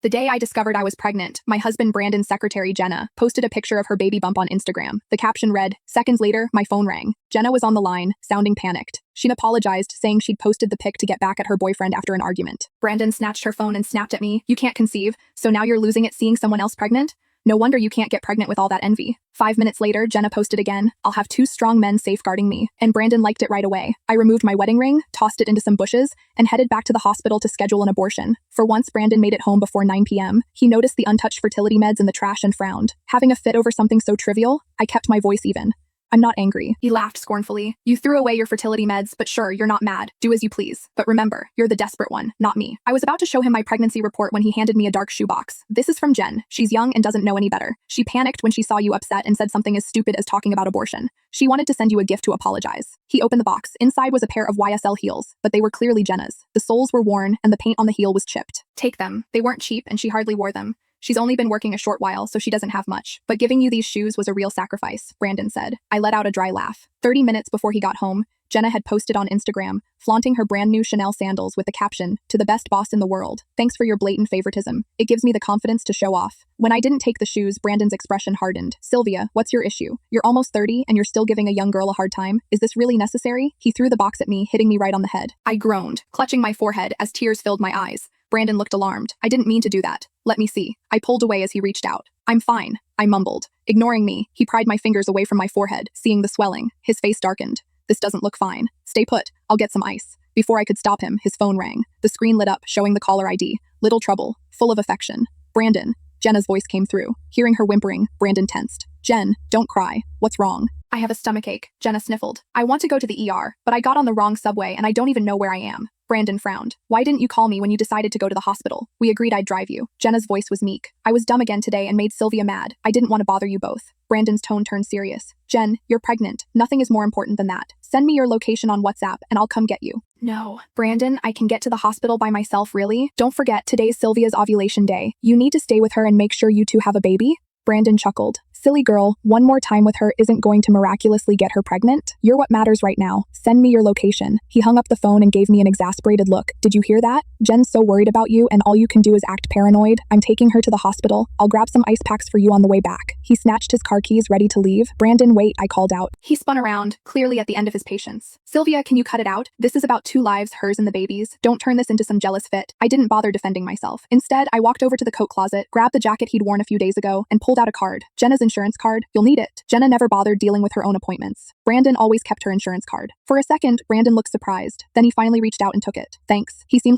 The day I discovered I was pregnant, my husband Brandon's secretary, Jenna, posted a picture of her baby bump on Instagram. The caption read, "Seconds later, my phone rang. Jenna was on the line, sounding panicked. She apologized, saying she'd posted the pic to get back at her boyfriend after an argument. Brandon snatched her phone and snapped at me, "You can't conceive, so now you're losing it seeing someone else pregnant? No wonder you can't get pregnant with all that envy." 5 minutes later, Jenna posted again, "I'll have 2 strong men safeguarding me," and Brandon liked it right away. I removed my wedding ring, tossed it into some bushes, and headed back to the hospital to schedule an abortion. For once, Brandon made it home before 9 p.m. He noticed the untouched fertility meds in the trash and frowned. Having a fit over something so trivial? I kept my voice even. "I'm not angry." He laughed scornfully. "You threw away your fertility meds, but sure, you're not mad. Do as you please. But remember, you're the desperate one, not me." I was about to show him my pregnancy report when he handed me a dark shoebox. "This is from Jen. She's young and doesn't know any better. She panicked when she saw you upset and said something as stupid as talking about abortion. She wanted to send you a gift to apologize." He opened the box. Inside was a pair of YSL heels, but they were clearly Jenna's. The soles were worn and the paint on the heel was chipped. "Take them. They weren't cheap and she hardly wore them. She's only been working a short while, so she doesn't have much. But giving you these shoes was a real sacrifice," Brandon said. I let out a dry laugh. 30 minutes before he got home, Jenna had posted on Instagram, flaunting her brand new Chanel sandals with the caption, "To the best boss in the world. Thanks for your blatant favoritism. It gives me the confidence to show off." When I didn't take the shoes, Brandon's expression hardened. "Sylvia, what's your issue? You're almost 30 and you're still giving a young girl a hard time? Is this really necessary?" He threw the box at me, hitting me right on the head. I groaned, clutching my forehead as tears filled my eyes. Brandon looked alarmed. "I didn't mean to do that. Let me see." I pulled away as he reached out. "I'm fine," I mumbled. Ignoring me, he pried my fingers away from my forehead, seeing the swelling. His face darkened. "This doesn't look fine. Stay put. I'll get some ice." Before I could stop him, his phone rang. The screen lit up, showing the caller ID. "Little trouble. Full of affection. Brandon." Jenna's voice came through. Hearing her whimpering, Brandon tensed. "Jen, don't cry. What's wrong?" "I have a stomachache," Jenna sniffled. "I want to go to the ER, but I got on the wrong subway and I don't even know where I am." Brandon frowned. "Why didn't you call me when you decided to go to the hospital? We agreed I'd drive you." Jenna's voice was meek. "I was dumb again today and made Sylvia mad. I didn't want to bother you both." Brandon's tone turned serious. "Jen, you're pregnant. Nothing is more important than that. Send me your location on WhatsApp and I'll come get you." "No. Brandon, I can get to the hospital by myself, really? Don't forget, today's Sylvia's ovulation day. You need to stay with her and make sure you two have a baby." Brandon chuckled. "Silly girl, one more time with her isn't going to miraculously get her pregnant. You're what matters right now. Send me your location." He hung up the phone and gave me an exasperated look. "Did you hear that? Jen's so worried about you and all you can do is act paranoid. I'm taking her to the hospital. I'll grab some ice packs for you on the way back." He snatched his car keys, ready to leave. "Brandon, wait," I called out. He spun around, clearly at the end of his patience. "Sylvia, can you cut it out? This is about 2 lives, hers and the baby's. Don't turn this into some jealous fit." I didn't bother defending myself. Instead, I walked over to the coat closet, grabbed the jacket he'd worn a few days ago, and pulled out a card. "Jenna's insurance card. You'll need it." Jenna never bothered dealing with her own appointments. Brandon always kept her insurance card. For a second, Brandon looked surprised. Then he finally reached out and took it. "Thanks." He seemed like